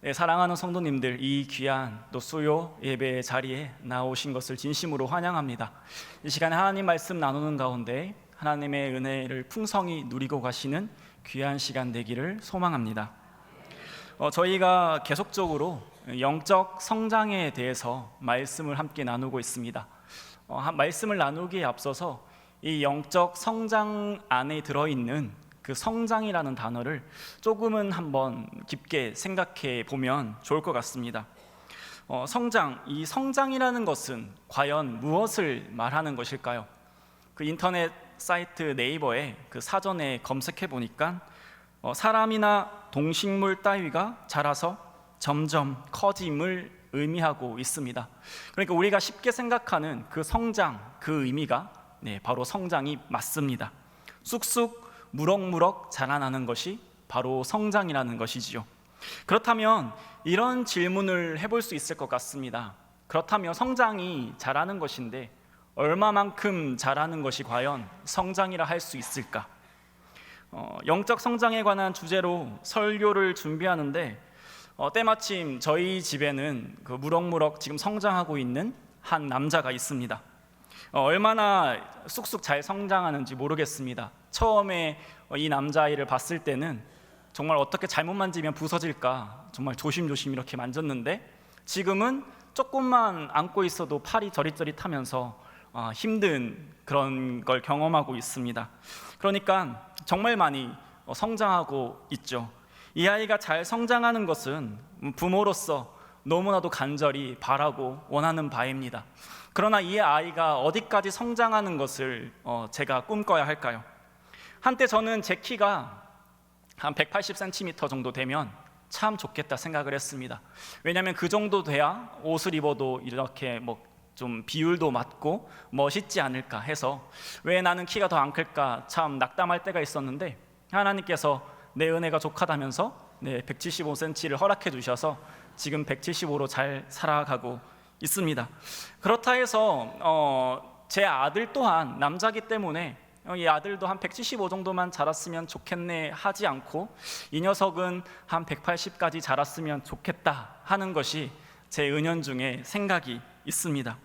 네, 사랑하는 성도님들, 이 귀한 또 수요 예배 자리에 나오신 것을 진심으로 환영합니다. 이 시간에 하나님 말씀 나누는 가운데 하나님의 은혜를 풍성히 누리고 가시는 귀한 시간 되기를 소망합니다. 저희가 계속적으로 영적 성장에 대해서 말씀을 함께 나누고 있습니다. 말씀을 나누기에 앞서서 이 영적 성장 안에 들어있는 그 성장이라는 단어를 조금은 한번 깊게 생각해 보면 좋을 것 같습니다. 이 성장이라는 것은 과연 무엇을 말하는 것일까요? 그 인터넷 사이트 네이버에 그 사전에 검색해 보니까 사람이나 동식물 따위가 자라서 점점 커짐을 의미하고 있습니다. 그러니까 우리가 쉽게 생각하는 그 성장, 그 의미가 바로 성장이 맞습니다. 쑥쑥 무럭무럭 자라나는 것이 바로 성장이라는 것이지요. 그렇다면 이런 질문을 해볼 수 있을 것 같습니다. 그렇다면 성장이 자라는 것인데 얼마만큼 자라는 것이 과연 성장이라 할 수 있을까? 영적 성장에 관한 주제로 설교를 준비하는데 때마침 저희 집에는 그 무럭무럭 지금 성장하고 있는 한 남자가 있습니다. 얼마나 쑥쑥 잘 성장하는지 모르겠습니다. 처음에 이 남자아이를 봤을 때는 정말 어떻게 잘못 만지면 부서질까 정말 조심조심 이렇게 만졌는데 지금은 조금만 안고 있어도 팔이 저릿저릿하면서 힘든 그런 걸 경험하고 있습니다. 그러니까 정말 많이 성장하고 있죠. 이 아이가 잘 성장하는 것은 부모로서 너무나도 간절히 바라고 원하는 바입니다. 그러나 이 아이가 어디까지 성장하는 것을 제가 꿈꿔야 할까요? 한때 저는 제 키가 한 180cm 정도 되면 참 좋겠다 생각을 했습니다. 왜냐하면 그 정도 돼야 옷을 입어도 이렇게 좀 비율도 맞고 멋있지 않을까 해서 왜 나는 키가 더 안 클까 참 낙담할 때가 있었는데 하나님께서 내 은혜가 족하다면서 175cm를 허락해 주셔서 지금 175로 잘 살아가고 있습니다. 그렇다 해서 제 아들 또한 남자기 때문에 이 아들도 한 175 정도만 자랐으면 좋겠네 하지 않고 이 녀석은 한 180까지 자랐으면 좋겠다 하는 것이 제 은연중에 생각이 있습니다.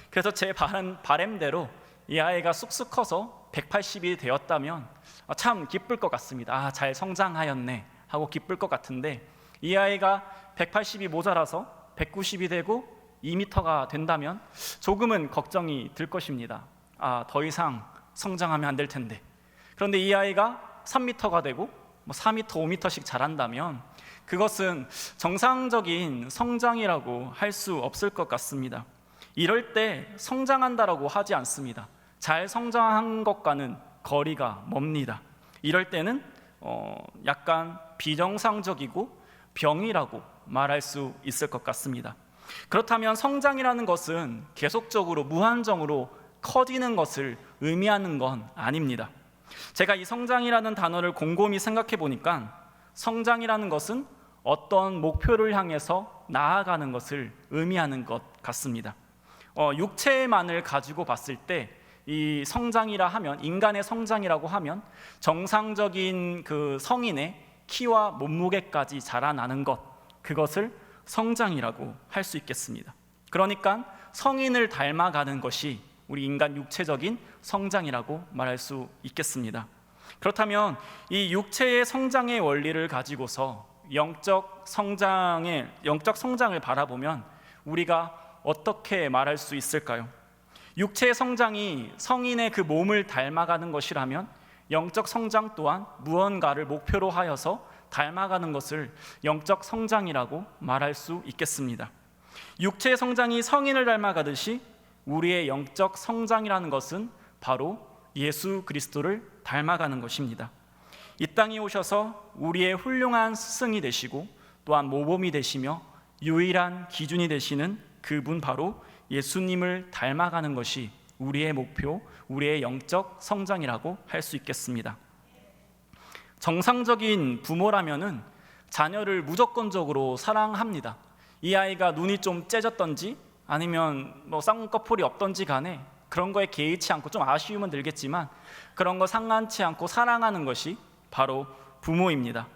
그래서 제 바람대로 이 아이가 쑥쑥 커서 180이 되었다면 참 기쁠 것 같습니다. 잘 성장하였네 하고 기쁠 것 같은데 이 아이가 180이 모자라서 190이 되고 2m가 된다면 조금은 걱정이 들 것입니다. 더 이상 성장하면 안 될 텐데. 그런데 이 아이가 3m가 되고 4m, 5m씩 자란다면 그것은 정상적인 성장이라고 할 수 없을 것 같습니다. 이럴 때 성장한다라고 하지 않습니다. 잘 성장한 것과는 거리가 멉니다. 이럴 때는 약간 비정상적이고 병이라고 말할 수 있을 것 같습니다. 그렇다면 성장이라는 것은 계속적으로 무한정으로 커지는 것을 의미하는 건 아닙니다. 제가 이 성장이라는 단어를 곰곰이 생각해 보니까 성장이라는 것은 어떤 목표를 향해서 나아가는 것을 의미하는 것 같습니다. 육체만을 가지고 봤을 때 이 성장이라 하면, 인간의 성장이라고 하면 정상적인 그 성인의 키와 몸무게까지 자라나는 것, 그것을 성장이라고 할 수 있겠습니다. 그러니까 성인을 닮아가는 것이 우리 인간 육체적인 성장이라고 말할 수 있겠습니다. 그렇다면 이 육체의 성장의 원리를 가지고서 영적 성장을 바라보면 우리가 어떻게 말할 수 있을까요? 육체의 성장이 성인의 그 몸을 닮아가는 것이라면 영적 성장 또한 무언가를 목표로 하여서 닮아가는 것을 영적 성장이라고 말할 수 있겠습니다. 육체의 성장이 성인을 닮아가듯이 우리의 영적 성장이라는 것은 바로 예수 그리스도를 닮아가는 것입니다. 이 땅에 오셔서 우리의 훌륭한 스승이 되시고 또한 모범이 되시며 유일한 기준이 되시는 그분 바로 예수님을 닮아가는 것이 우리의 목표, 우리의 영적 성장이라고 할 수 있겠습니다. 정상적인 부모라면은 자녀를 무조건적으로 사랑합니다. 이 아이가 눈이 좀 째졌던지 아니면 쌍꺼풀이 없던지 간에 그런 거에 개의치 않고 좀 아쉬움은 들겠지만 그런 거 상관치 않고 사랑하는 것이 바로 부모입니다.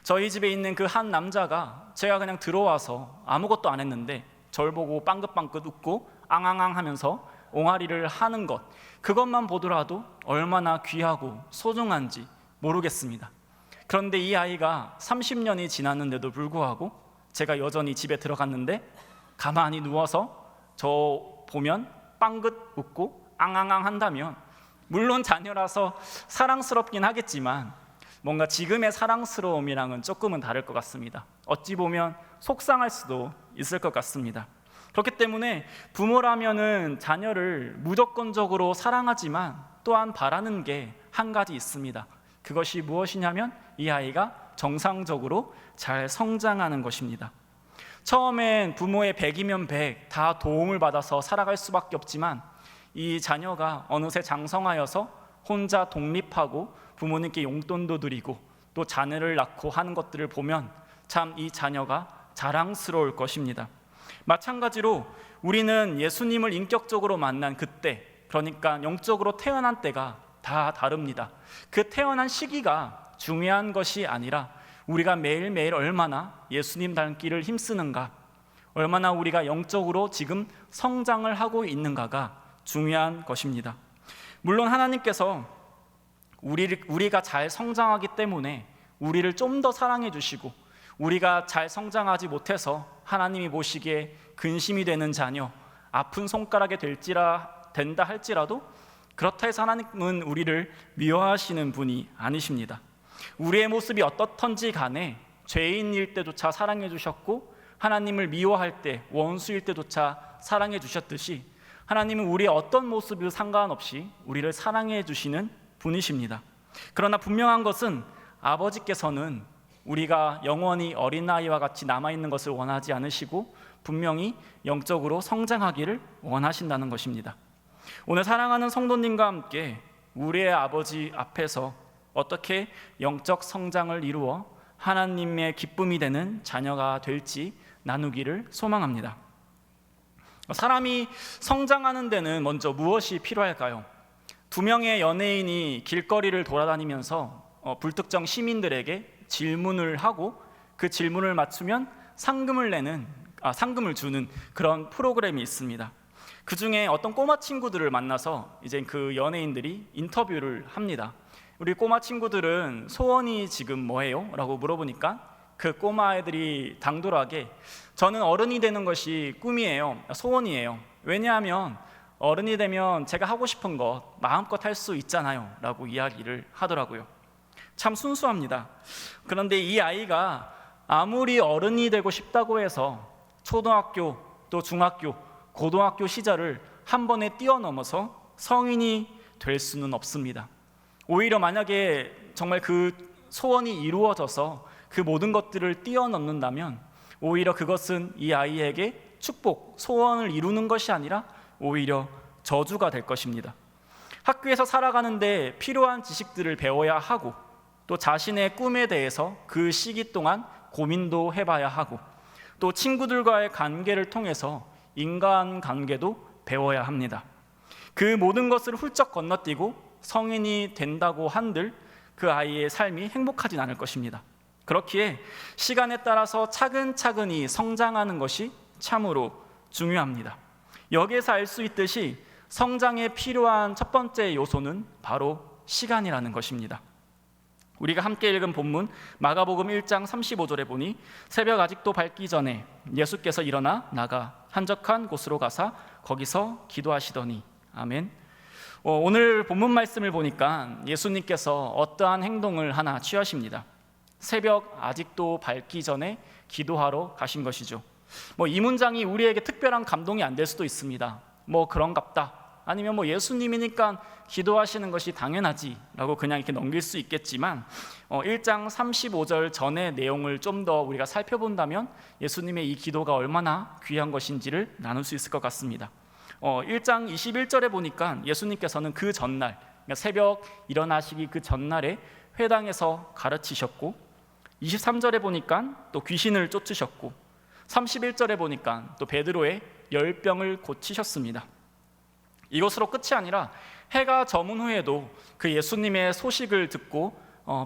저희 집에 있는 그 한 남자가 제가 그냥 들어와서 아무것도 안 했는데 절 보고 빵긋빵긋 웃고 앙앙앙 하면서 옹알이를 하는 것, 그것만 보더라도 얼마나 귀하고 소중한지 모르겠습니다. 그런데 이 아이가 30년이 지났는데도 불구하고 제가 여전히 집에 들어갔는데 가만히 누워서 저 보면 빵긋 웃고 앙앙앙 한다면, 물론 자녀라서 사랑스럽긴 하겠지만 뭔가 지금의 사랑스러움이랑은 조금은 다를 것 같습니다. 어찌 보면 속상할 수도 있을 것 같습니다. 그렇기 때문에 부모라면은 자녀를 무조건적으로 사랑하지만 또한 바라는 게 한 가지 있습니다. 그것이 무엇이냐면 이 아이가 정상적으로 잘 성장하는 것입니다. 처음엔 부모의 100이면 100 다 도움을 받아서 살아갈 수밖에 없지만 이 자녀가 어느새 장성하여서 혼자 독립하고 부모님께 용돈도 드리고 또 자녀를 낳고 하는 것들을 보면 참 이 자녀가 자랑스러울 것입니다. 마찬가지로 우리는 예수님을 인격적으로 만난 그때, 그러니까 영적으로 태어난 때가 다 다릅니다. 그 태어난 시기가 중요한 것이 아니라 우리가 매일매일 얼마나 예수님 닮기를 힘쓰는가, 얼마나 우리가 영적으로 지금 성장을 하고 있는가가 중요한 것입니다. 물론 하나님께서 우리가 잘 성장하기 때문에 우리를 좀 더 사랑해 주시고, 우리가 잘 성장하지 못해서 하나님이 보시기에 근심이 되는 자녀, 아픈 손가락에 된다 할지라도 그렇다 해서 하나님은 우리를 미워하시는 분이 아니십니다. 우리의 모습이 어떻든지 간에 죄인일 때조차 사랑해 주셨고, 하나님을 미워할 때 원수일 때조차 사랑해 주셨듯이 하나님은 우리의 어떤 모습이 상관없이 우리를 사랑해 주시는 분이십니다. 그러나 분명한 것은 아버지께서는 우리가 영원히 어린아이와 같이 남아있는 것을 원하지 않으시고 분명히 영적으로 성장하기를 원하신다는 것입니다. 오늘 사랑하는 성도님과 함께 우리의 아버지 앞에서 어떻게 영적 성장을 이루어 하나님의 기쁨이 되는 자녀가 될지 나누기를 소망합니다. 사람이 성장하는 데는 먼저 무엇이 필요할까요? 2명의 연예인이 길거리를 돌아다니면서 불특정 시민들에게 질문을 하고 그 질문을 맞추면 상금을 주는 그런 프로그램이 있습니다. 그 중에 어떤 꼬마 친구들을 만나서 이제 그 연예인들이 인터뷰를 합니다. 우리 꼬마 친구들은 소원이 지금 뭐예요? 라고 물어보니까 그 꼬마 아이들이 당돌하게 저는 어른이 되는 것이 꿈이에요, 소원이에요. 왜냐하면 어른이 되면 제가 하고 싶은 것 마음껏 할 수 있잖아요 라고 이야기를 하더라고요. 참 순수합니다. 그런데 이 아이가 아무리 어른이 되고 싶다고 해서 초등학교 또 중학교 고등학교 시절을 한 번에 뛰어넘어서 성인이 될 수는 없습니다. 오히려 만약에 정말 그 소원이 이루어져서 그 모든 것들을 뛰어넘는다면 오히려 그것은 이 아이에게 축복, 소원을 이루는 것이 아니라 오히려 저주가 될 것입니다. 학교에서 살아가는데 필요한 지식들을 배워야 하고 또 자신의 꿈에 대해서 그 시기 동안 고민도 해봐야 하고 또 친구들과의 관계를 통해서 인간관계도 배워야 합니다. 그 모든 것을 훌쩍 건너뛰고 성인이 된다고 한들 그 아이의 삶이 행복하진 않을 것입니다. 그렇기에 시간에 따라서 차근차근히 성장하는 것이 참으로 중요합니다. 여기에서 알 수 있듯이 성장에 필요한 첫 번째 요소는 바로 시간이라는 것입니다. 우리가 함께 읽은 본문 마가복음 1장 35절에 보니 새벽 아직도 밝기 전에 예수께서 일어나 나가 한적한 곳으로 가사 거기서 기도하시더니. 아멘. 오늘 본문 말씀을 보니까 예수님께서 어떠한 행동을 하나 취하십니다. 새벽 아직도 밝기 전에 기도하러 가신 것이죠. 이 문장이 우리에게 특별한 감동이 안 될 수도 있습니다. 그런갑다, 아니면 예수님이니까 기도하시는 것이 당연하지 라고 그냥 이렇게 넘길 수 있겠지만 1장 35절 전의 내용을 좀 더 우리가 살펴본다면 예수님의 이 기도가 얼마나 귀한 것인지를 나눌 수 있을 것 같습니다. 1장 21절에 보니까 예수님께서는 그 전날, 그러니까 새벽 일어나시기 그 전날에 회당에서 가르치셨고 23절에 보니까 또 귀신을 쫓으셨고 31절에 보니까 또 베드로의 열병을 고치셨습니다. 이것으로 끝이 아니라 해가 저문 후에도 그 예수님의 소식을 듣고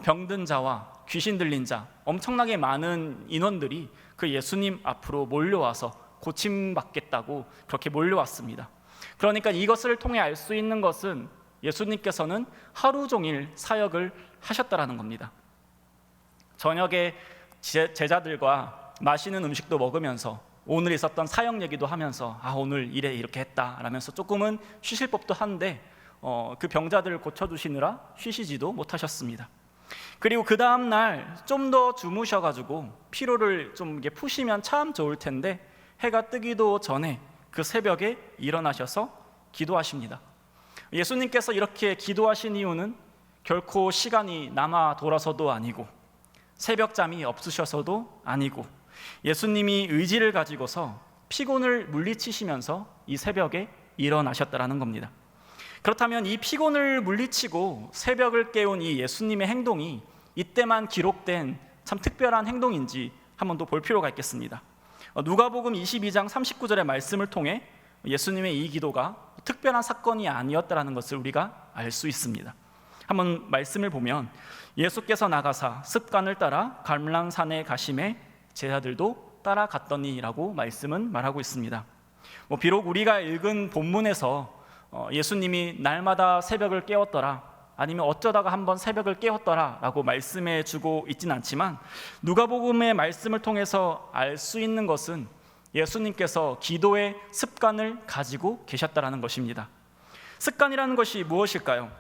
병든 자와 귀신 들린 자, 엄청나게 많은 인원들이 그 예수님 앞으로 몰려와서 고침받겠다고 그렇게 몰려왔습니다. 그러니까 이것을 통해 알 수 있는 것은 예수님께서는 하루 종일 사역을 하셨다라는 겁니다. 저녁에 제자들과 맛있는 음식도 먹으면서 오늘 있었던 사역 얘기도 하면서 오늘 이렇게 했다 라면서 조금은 쉬실 법도 한데 그 병자들을 고쳐주시느라 쉬시지도 못하셨습니다. 그리고 그 다음날 좀 더 주무셔가지고 피로를 좀 푸시면 참 좋을 텐데 해가 뜨기도 전에 그 새벽에 일어나셔서 기도하십니다. 예수님께서 이렇게 기도하신 이유는 결코 시간이 남아 돌아서도 아니고 새벽잠이 없으셔서도 아니고 예수님이 의지를 가지고서 피곤을 물리치시면서 이 새벽에 일어나셨다라는 겁니다. 그렇다면 이 피곤을 물리치고 새벽을 깨운 이 예수님의 행동이 이때만 기록된 참 특별한 행동인지 한번 더 볼 필요가 있겠습니다. 누가복음 22장 39절의 말씀을 통해 예수님의 이 기도가 특별한 사건이 아니었다라는 것을 우리가 알 수 있습니다. 한번 말씀을 보면 예수께서 나가사 습관을 따라 갈멜산에 가심에 제자들도 따라갔더니라고 말씀은 말하고 있습니다. 비록 우리가 읽은 본문에서 예수님이 날마다 새벽을 깨웠더라 아니면 어쩌다가 한번 새벽을 깨웠더라 라고 말씀해 주고 있진 않지만 누가복음의 말씀을 통해서 알 수 있는 것은 예수님께서 기도의 습관을 가지고 계셨다라는 것입니다. 습관이라는 것이 무엇일까요?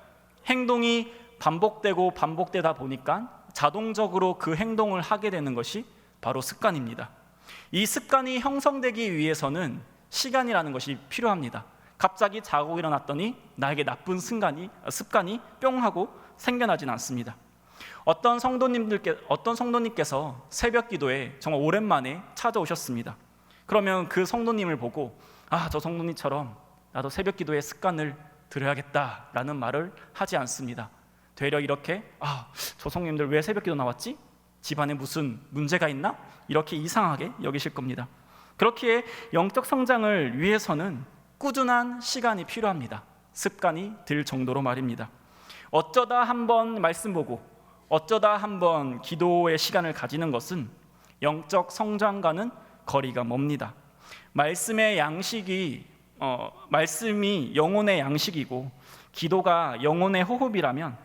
행동이 반복되고 반복되다 보니까 자동적으로 그 행동을 하게 되는 것이 바로 습관입니다. 이 습관이 형성되기 위해서는 시간이라는 것이 필요합니다. 갑자기 자고 일어났더니 나에게 나쁜 습관이 뿅 하고 생겨나진 않습니다. 어떤 성도님께서 새벽 기도에 정말 오랜만에 찾아오셨습니다. 그러면 그 성도님을 보고 저 성도님처럼 나도 새벽 기도의 습관을 들여야겠다라는 말을 하지 않습니다. 되려 이렇게 저 성도님들 왜 새벽 기도 나왔지? 집안에 무슨 문제가 있나? 이렇게 이상하게 여기실 겁니다. 그렇기에 영적 성장을 위해서는 꾸준한 시간이 필요합니다. 습관이 들 정도로 말입니다. 어쩌다 한번 말씀 보고 어쩌다 한번 기도의 시간을 가지는 것은 영적 성장과는 거리가 멉니다. 말씀이 영혼의 양식이고 기도가 영혼의 호흡이라면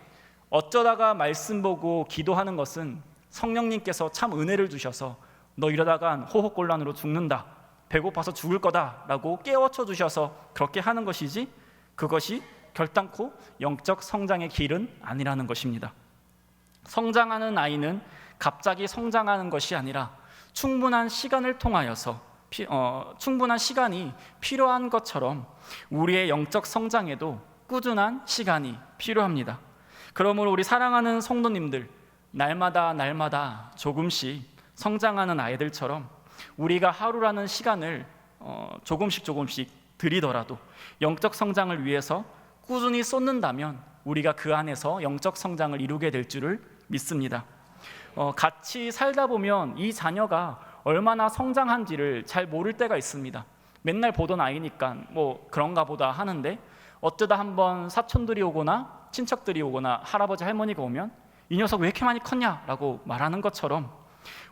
어쩌다가 말씀 보고 기도하는 것은 성령님께서 참 은혜를 주셔서 너 이러다간 호흡곤란으로 죽는다, 배고파서 죽을 거다라고 깨워쳐 주셔서 그렇게 하는 것이지 그것이 결단코 영적 성장의 길은 아니라는 것입니다. 성장하는 아이는 갑자기 성장하는 것이 아니라 충분한 시간을 통하여서 충분한 시간이 필요한 것처럼 우리의 영적 성장에도 꾸준한 시간이 필요합니다. 그러므로 우리 사랑하는 성도님들, 날마다 조금씩 성장하는 아이들처럼 우리가 하루라는 시간을 조금씩 들이더라도 영적 성장을 위해서 꾸준히 쏟는다면 우리가 그 안에서 영적 성장을 이루게 될 줄을 믿습니다. 같이 살다 보면 이 자녀가 얼마나 성장한지를 잘 모를 때가 있습니다. 맨날 보던 아이니까 그런가 보다 하는데 어쩌다 한번 사촌들이 오거나 친척들이 오거나 할아버지 할머니가 오면 이 녀석 왜 이렇게 많이 컸냐라고 말하는 것처럼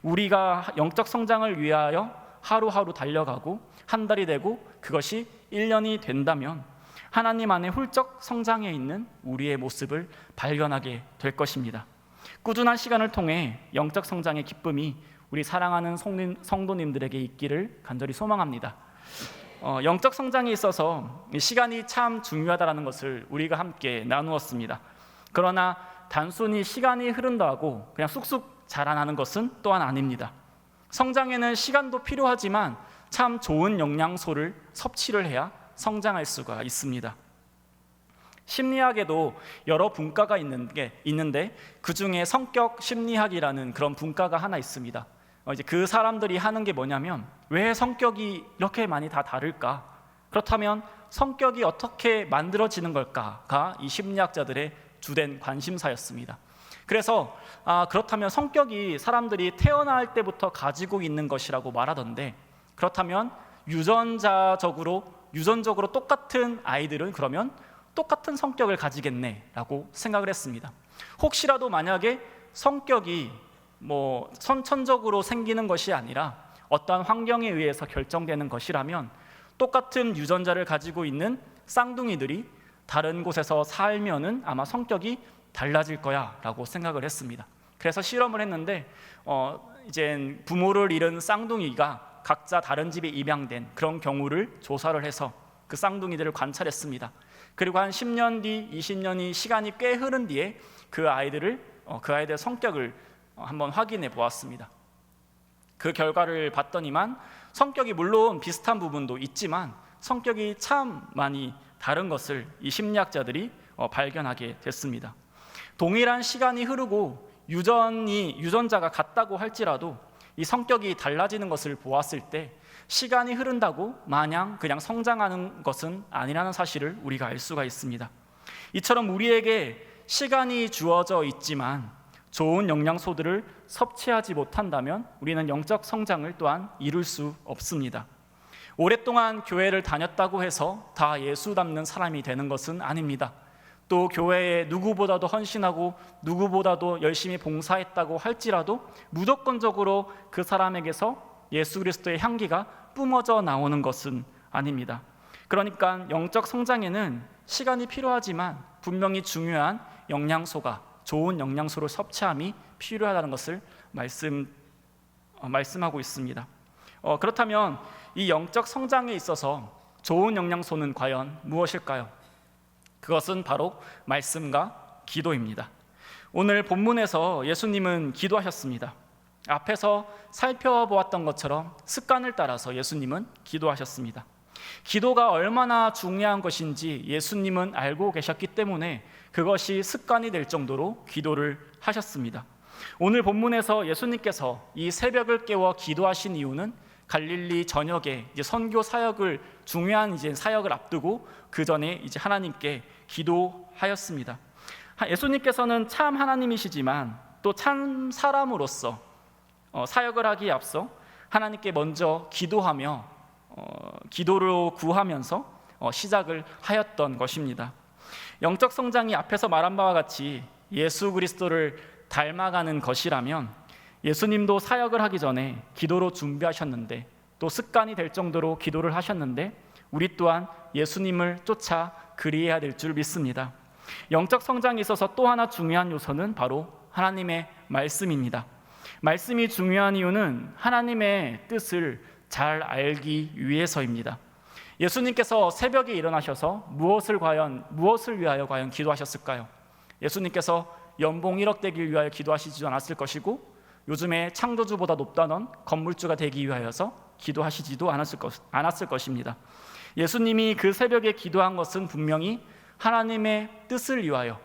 우리가 영적 성장을 위하여 하루하루 달려가고 한 달이 되고 그것이 1년이 된다면 하나님 안에 훌쩍 성장해 있는 우리의 모습을 발견하게 될 것입니다. 꾸준한 시간을 통해 영적 성장의 기쁨이 우리 사랑하는 성도님들에게 있기를 간절히 소망합니다. 영적 성장에 있어서 시간이 참 중요하다는 것을 우리가 함께 나누었습니다. 그러나 단순히 시간이 흐른다고 그냥 쑥쑥 자라나는 것은 또한 아닙니다. 성장에는 시간도 필요하지만 참 좋은 영양소를 섭취를 해야 성장할 수가 있습니다. 심리학에도 여러 분과가 있는데 그 중에 성격 심리학이라는 그런 분과가 하나 있습니다. 이제 그 사람들이 하는 게 뭐냐면 왜 성격이 이렇게 많이 다 다를까? 그렇다면 성격이 어떻게 만들어지는 걸까가 이 심리학자들의 주된 관심사였습니다. 그래서 그렇다면 성격이 사람들이 태어날 때부터 가지고 있는 것이라고 말하던데 그렇다면 유전적으로 똑같은 아이들은 그러면 똑같은 성격을 가지겠네라고 생각을 했습니다. 혹시라도 만약에 성격이 선천적으로 생기는 것이 아니라 어떠한 환경에 의해서 결정되는 것이라면 똑같은 유전자를 가지고 있는 쌍둥이들이 다른 곳에서 살면은 아마 성격이 달라질 거야 라고 생각을 했습니다. 그래서 실험을 했는데 이제 부모를 잃은 쌍둥이가 각자 다른 집에 입양된 그런 경우를 조사를 해서 그 쌍둥이들을 관찰했습니다. 그리고 한 10년 뒤, 20년이 시간이 꽤 흐른 뒤에 그 아이들의 성격을 한번 확인해 보았습니다. 그 결과를 봤더니만 성격이 물론 비슷한 부분도 있지만 성격이 참 많이 다른 것을 이 심리학자들이 발견하게 됐습니다. 동일한 시간이 흐르고 유전자가 같다고 할지라도 이 성격이 달라지는 것을 보았을 때 시간이 흐른다고 마냥 그냥 성장하는 것은 아니라는 사실을 우리가 알 수가 있습니다. 이처럼 우리에게 시간이 주어져 있지만 좋은 영양소들을 섭취하지 못한다면 우리는 영적 성장을 또한 이룰 수 없습니다. 오랫동안 교회를 다녔다고 해서 다 예수 닮는 사람이 되는 것은 아닙니다. 또 교회에 누구보다도 헌신하고 누구보다도 열심히 봉사했다고 할지라도 무조건적으로 그 사람에게서 예수 그리스도의 향기가 뿜어져 나오는 것은 아닙니다. 그러니까 영적 성장에는 시간이 필요하지만 분명히 중요한 영양소가, 좋은 영양소를 섭취함이 필요하다는 것을 말씀하고 있습니다. 그렇다면 이 영적 성장에 있어서 좋은 영양소는 과연 무엇일까요? 그것은 바로 말씀과 기도입니다. 오늘 본문에서 예수님은 기도하셨습니다. 앞에서 살펴보았던 것처럼 습관을 따라서 예수님은 기도하셨습니다. 기도가 얼마나 중요한 것인지 예수님은 알고 계셨기 때문에 그것이 습관이 될 정도로 기도를 하셨습니다. 오늘 본문에서 예수님께서 이 새벽을 깨워 기도하신 이유는 갈릴리 전역에 선교 사역을 중요한 사역을 앞두고 그 전에 하나님께 기도하였습니다. 예수님께서는 참 하나님이시지만 또 참 사람으로서 사역을 하기에 앞서 하나님께 먼저 기도하며 기도로 구하면서 시작을 하였던 것입니다. 영적 성장이 앞에서 말한 바와 같이 예수 그리스도를 닮아가는 것이라면 예수님도 사역을 하기 전에 기도로 준비하셨는데 또 습관이 될 정도로 기도를 하셨는데 우리 또한 예수님을 쫓아 그리해야 될 줄 믿습니다. 영적 성장에 있어서 또 하나 중요한 요소는 바로 하나님의 말씀입니다. 말씀이 중요한 이유는 하나님의 뜻을 잘 알기 위해서입니다. 예수님께서 새벽에 일어나셔서 무엇을 위하여 과연 기도하셨을까요? 예수님께서 연봉 1억 되기 위하여 기도하시지 않았을 것이고 요즘에 창조주보다 높다던 건물주가 되기 위하여서 기도하시지도 않았을 것입니다. 예수님이 그 새벽에 기도한 것은 분명히 하나님의 뜻을 위하여,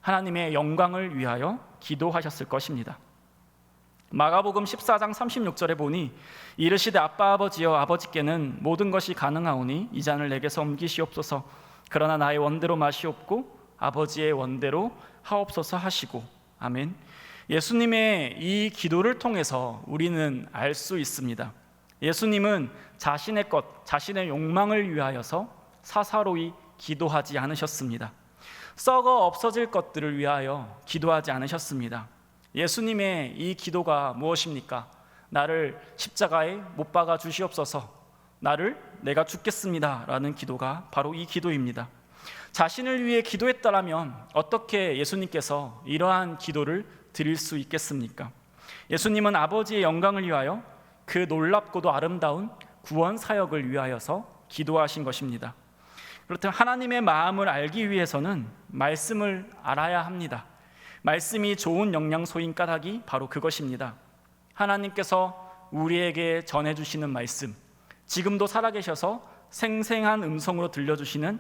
하나님의 영광을 위하여 기도하셨을 것입니다. 마가복음 14장 36절에 보니 이르시되 아빠 아버지여 아버지께는 모든 것이 가능하오니 이 잔을 내게서 옮기시옵소서. 그러나 나의 원대로 마시옵고 아버지의 원대로 하옵소서 하시고. 아멘. 예수님의 이 기도를 통해서 우리는 알 수 있습니다. 예수님은 자신의 것, 자신의 욕망을 위하여서 사사로이 기도하지 않으셨습니다. 썩어 없어질 것들을 위하여 기도하지 않으셨습니다. 예수님의 이 기도가 무엇입니까? 나를 십자가에 못 박아 주시옵소서. 내가 죽겠습니다 라는 기도가 바로 이 기도입니다. 자신을 위해 기도했다라면 어떻게 예수님께서 이러한 기도를 드릴 수 있겠습니까? 예수님은 아버지의 영광을 위하여 그 놀랍고도 아름다운 구원 사역을 위하여서 기도하신 것입니다. 그렇다면 하나님의 마음을 알기 위해서는 말씀을 알아야 합니다. 말씀이 좋은 영양소인 까닭이 바로 그것입니다. 하나님께서 우리에게 전해주시는 말씀, 지금도 살아계셔서 생생한 음성으로 들려주시는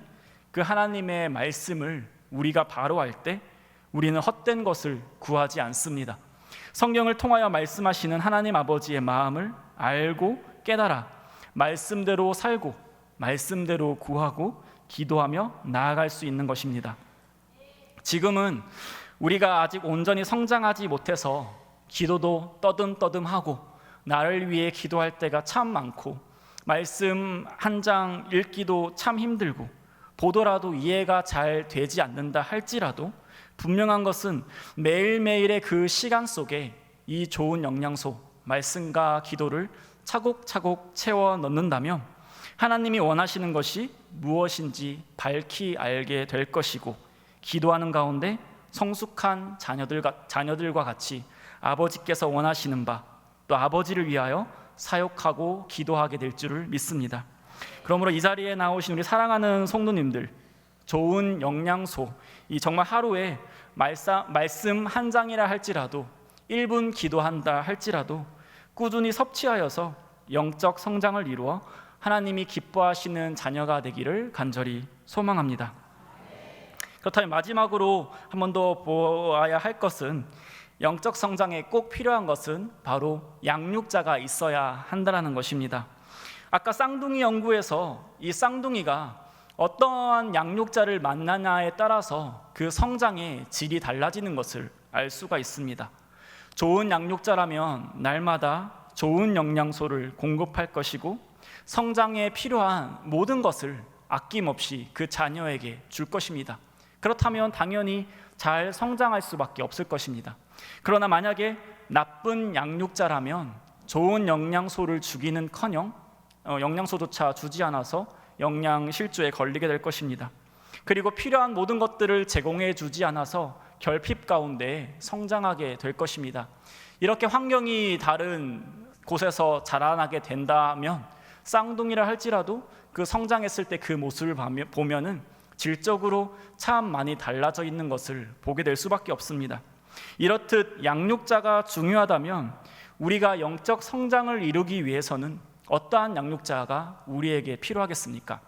그 하나님의 말씀을 우리가 바로 알 때 우리는 헛된 것을 구하지 않습니다. 성경을 통하여 말씀하시는 하나님 아버지의 마음을 알고 깨달아 말씀대로 살고 말씀대로 구하고 기도하며 나아갈 수 있는 것입니다. 지금은 우리가 아직 온전히 성장하지 못해서 기도도 떠듬떠듬하고 나를 위해 기도할 때가 참 많고 말씀 한 장 읽기도 참 힘들고 보더라도 이해가 잘 되지 않는다 할지라도 분명한 것은 매일매일의 그 시간 속에 이 좋은 영양소, 말씀과 기도를 차곡차곡 채워 넣는다면 하나님이 원하시는 것이 무엇인지 밝히 알게 될 것이고, 기도하는 가운데 성숙한 자녀들과 같이 아버지께서 원하시는 바, 또 아버지를 위하여 사역하고 기도하게 될 줄을 믿습니다. 그러므로 이 자리에 나오신 우리 사랑하는 성도님들, 좋은 영양소, 이 정말 하루에 말씀 한 장이라 할지라도 1분 기도한다 할지라도 꾸준히 섭취하여서 영적 성장을 이루어 하나님이 기뻐하시는 자녀가 되기를 간절히 소망합니다. 그렇다면 마지막으로 한 번 더 보아야 할 것은, 영적 성장에 꼭 필요한 것은 바로 양육자가 있어야 한다는 것입니다. 아까 쌍둥이 연구에서 이 쌍둥이가 어떠한 양육자를 만나냐에 따라서 그 성장의 질이 달라지는 것을 알 수가 있습니다. 좋은 양육자라면 날마다 좋은 영양소를 공급할 것이고, 성장에 필요한 모든 것을 아낌없이 그 자녀에게 줄 것입니다. 그렇다면 당연히 잘 성장할 수밖에 없을 것입니다. 그러나 만약에 나쁜 양육자라면 좋은 영양소를 주기는커녕 영양소조차 주지 않아서 영양실조에 걸리게 될 것입니다. 그리고 필요한 모든 것들을 제공해 주지 않아서 결핍 가운데 성장하게 될 것입니다. 이렇게 환경이 다른 곳에서 자라나게 된다면 쌍둥이라 할지라도 그 성장했을 때 그 모습을 보면은 질적으로 참 많이 달라져 있는 것을 보게 될 수밖에 없습니다. 이렇듯 양육자가 중요하다면 우리가 영적 성장을 이루기 위해서는 어떠한 양육자가 우리에게 필요하겠습니까?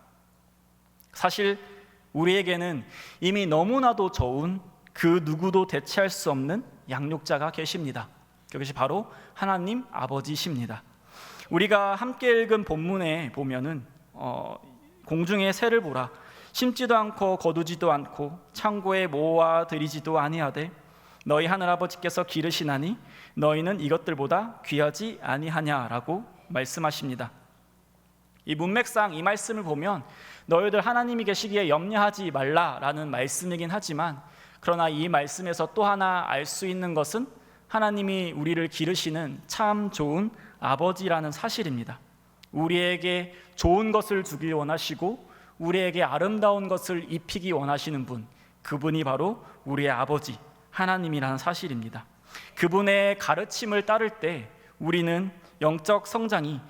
사실 우리에게는 이미 너무나도 좋은 그 누구도 대체할 수 없는 양육자가 계십니다. 그것이 바로 하나님 아버지십니다. 우리가 함께 읽은 본문에 보면은 공중의 새를 보라, 심지도 않고 거두지도 않고 창고에 모아 들이지도 아니하되 너희 하늘아버지께서 기르시나니 너희는 이것들보다 귀하지 아니하냐라고 말씀하십니다. 이 문맥상 이 말씀을 보면 너희들 하나님이 계시기에 염려하지 말라라는 말씀이긴 하지만, 그러나 이 말씀에서 또 하나 알 수 있는 것은 하나님이 우리를 기르시는 참 좋은 아버지라는 사실입니다. 우리에게 좋은 것을 주길 원하시고 우리에게 아름다운 것을 입히기 원하시는 분, 그분이 바로 우리의 아버지 하나님이라는 사실입니다. 그분의 가르침을 따를 때 우리의 영적 성장이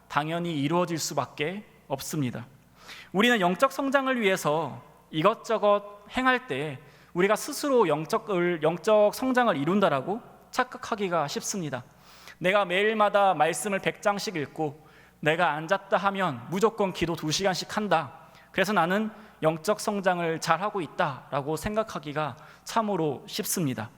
당연히 이루어질 수밖에 없습니다. 우리는 영적 성장을 위해서 이것저것 행할 때 우리가 스스로 영적 성장을 이룬다라고 착각하기가 쉽습니다. 내가 매일마다 말씀을 100장씩 읽고 내가 앉았다 하면 무조건 기도 2시간씩 한다, 그래서 나는 영적 성장을 잘하고 있다라고 생각하기가 참으로 쉽습니다.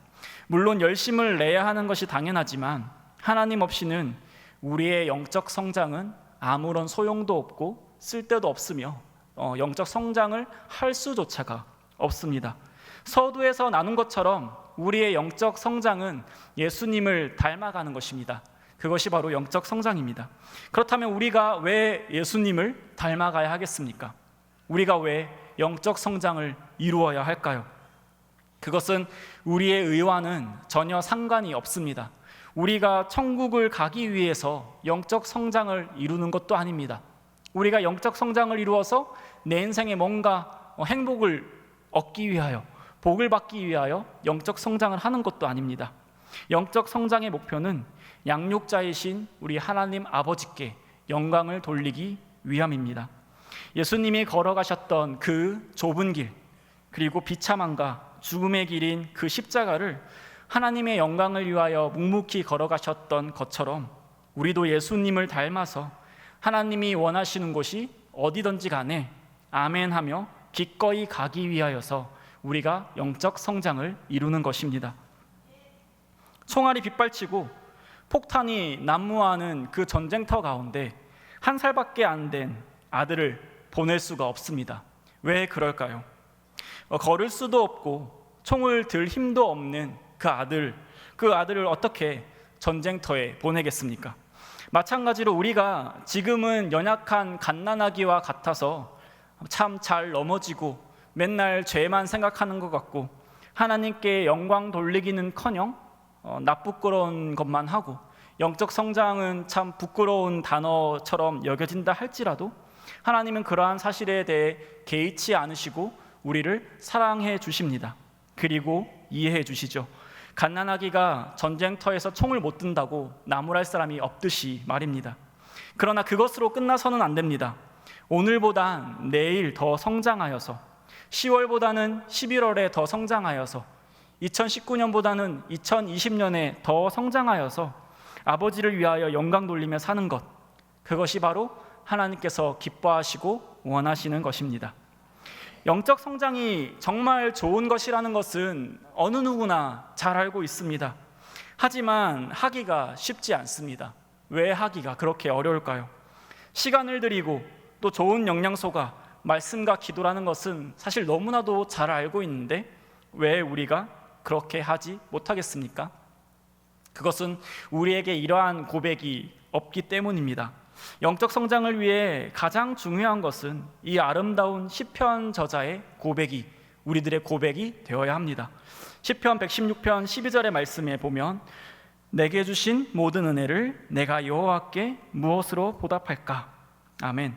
물론 열심을 내야 하는 것이 당연하지만 하나님 없이는 우리의 영적 성장은 아무런 소용도 없고 쓸데도 없으며 영적 성장을 할 수조차가 없습니다. 서두에서 나눈 것처럼 우리의 영적 성장은 예수님을 닮아가는 것입니다. 그것이 바로 영적 성장입니다. 그렇다면 우리가 왜 예수님을 닮아가야 하겠습니까? 우리가 왜 영적 성장을 이루어야 할까요? 그것은 우리의 의와는 전혀 상관이 없습니다. 우리가 천국을 가기 위해서 영적 성장을 이루는 것도 아닙니다. 우리가 영적 성장을 이루어서 내 인생에 뭔가 행복을 얻기 위하여, 복을 받기 위하여 영적 성장을 하는 것도 아닙니다. 영적 성장의 목표는 양육자이신 우리 하나님 아버지께 영광을 돌리기 위함입니다. 예수님이 걸어가셨던 그 좁은 길, 그리고 비참함과 죽음의 길인 그 십자가를 하나님의 영광을 위하여 묵묵히 걸어가셨던 것처럼 우리도 예수님을 닮아서 하나님이 원하시는 곳이 어디든지 간에 아멘하며 기꺼이 가기 위하여서 우리가 영적 성장을 이루는 것입니다. 총알이 빗발치고 폭탄이 난무하는 그 전쟁터 가운데 1살밖에 안 된 아들을 보낼 수가 없습니다. 왜 그럴까요? 걸을 수도 없고 총을 들 힘도 없는 그 아들을 어떻게 전쟁터에 보내겠습니까? 마찬가지로 우리가 지금은 연약한 갓난아기와 같아서 참 잘 넘어지고 맨날 죄만 생각하는 것 같고 하나님께 영광 돌리기는커녕 나쁘끄러운 것만 하고 영적 성장은 참 부끄러운 단어처럼 여겨진다 할지라도 하나님은 그러한 사실에 대해 개의치 않으시고 우리를 사랑해 주십니다. 그리고 이해해 주시죠. 갓난아기가 전쟁터에서 총을 못 든다고 나무랄 사람이 없듯이 말입니다. 그러나 그것으로 끝나서는 안 됩니다. 오늘보단 내일 더 성장하여서 10월보다는 11월에 더 성장하여서 2019년보다는 2020년에 더 성장하여서 아버지를 위하여 영광 돌리며 사는 것, 그것이 바로 하나님께서 기뻐하시고 원하시는 것입니다. 영적 성장이 정말 좋은 것이라는 것은 어느 누구나 잘 알고 있습니다. 하지만 하기가 쉽지 않습니다. 왜 하기가 그렇게 어려울까요? 시간을 들이고 또 좋은 영양소가 말씀과 기도라는 것은 사실 너무나도 잘 알고 있는데 왜 우리가 그렇게 하지 못하겠습니까? 그것은 우리에게 이러한 고백이 없기 때문입니다. 영적 성장을 위해 가장 중요한 것은 이 아름다운 시편 저자의 고백이 우리들의 고백이 되어야 합니다. 시편 116편 12절의 말씀에 보면 내게 주신 모든 은혜를 내가 여호와께 무엇으로 보답할까? 아멘.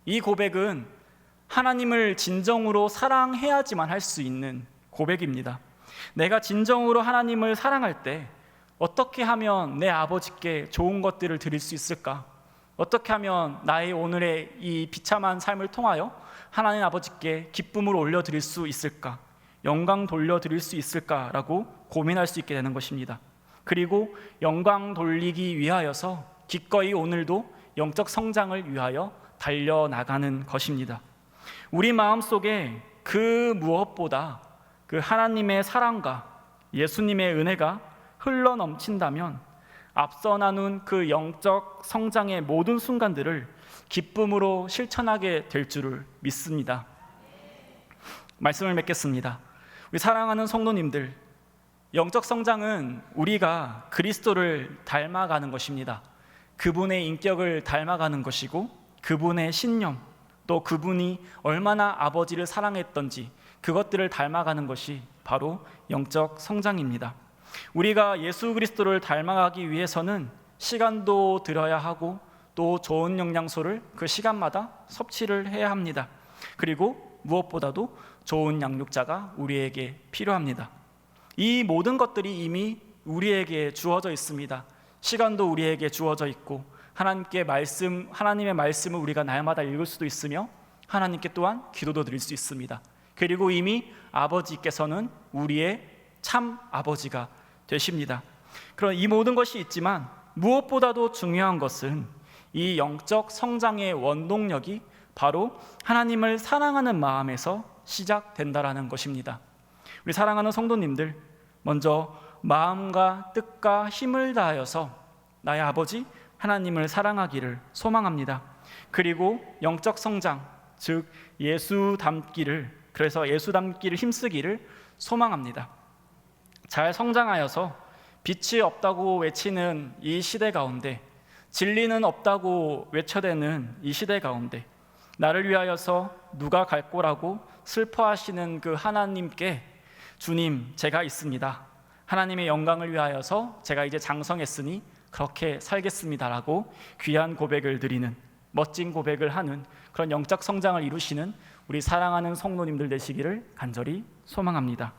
이 고백은 하나님을 진정으로 사랑해야지만 할 수 있는 고백입니다. 내가 진정으로 하나님을 사랑할 때 어떻게 하면 내 아버지께 좋은 것들을 드릴 수 있을까? 어떻게 하면 나의 오늘의 이 비참한 삶을 통하여 하나님 아버지께 기쁨을 올려드릴 수 있을까? 영광 돌려드릴 수 있을까라고 고민할 수 있게 되는 것입니다. 그리고 영광 돌리기 위하여서 기꺼이 오늘도 영적 성장을 위하여 달려나가는 것입니다. 우리 마음속에 그 무엇보다 그 하나님의 사랑과 예수님의 은혜가 흘러넘친다면 앞서 나눈 그 영적 성장의 모든 순간들을 기쁨으로 실천하게 될 줄을 믿습니다. 말씀을 맺겠습니다. 우리 사랑하는 성도님들, 영적 성장은 우리가 그리스도를 닮아가는 것입니다. 그분의 인격을 닮아가는 것이고 그분의 신념, 또 그분이 얼마나 아버지를 사랑했던지 그것들을 닮아가는 것이 바로 영적 성장입니다. 우리가 예수 그리스도를 닮아가기 위해서는 시간도 들여야 하고 또 좋은 영양소를 그 시간마다 섭취를 해야 합니다. 그리고 무엇보다도 좋은 양육자가 우리에게 필요합니다. 이 모든 것들이 이미 우리에게 주어져 있습니다. 시간도 우리에게 주어져 있고 하나님의 말씀을 우리가 날마다 읽을 수도 있으며 하나님께 또한 기도도 드릴 수 있습니다. 그리고 이미 아버지께서는 우리의 참 아버지가 되십니다. 그런 이 모든 것이 있지만 무엇보다도 중요한 것은 이 영적 성장의 원동력이 바로 하나님을 사랑하는 마음에서 시작된다라는 것입니다. 우리 사랑하는 성도님들, 먼저 마음과 뜻과 힘을 다하여서 나의 아버지 하나님을 사랑하기를 소망합니다. 그리고 영적 성장, 즉 예수 닮기를, 그래서 예수 닮기를 힘쓰기를 소망합니다. 잘 성장하여서 빛이 없다고 외치는 이 시대 가운데, 진리는 없다고 외쳐대는 이 시대 가운데 나를 위하여서 누가 갈 거라고 슬퍼하시는 그 하나님께 주님, 제가 있습니다. 하나님의 영광을 위하여서 제가 이제 장성했으니 그렇게 살겠습니다라고 귀한 고백을 드리는, 멋진 고백을 하는 그런 영적 성장을 이루시는 우리 사랑하는 성도님들 되시기를 간절히 소망합니다.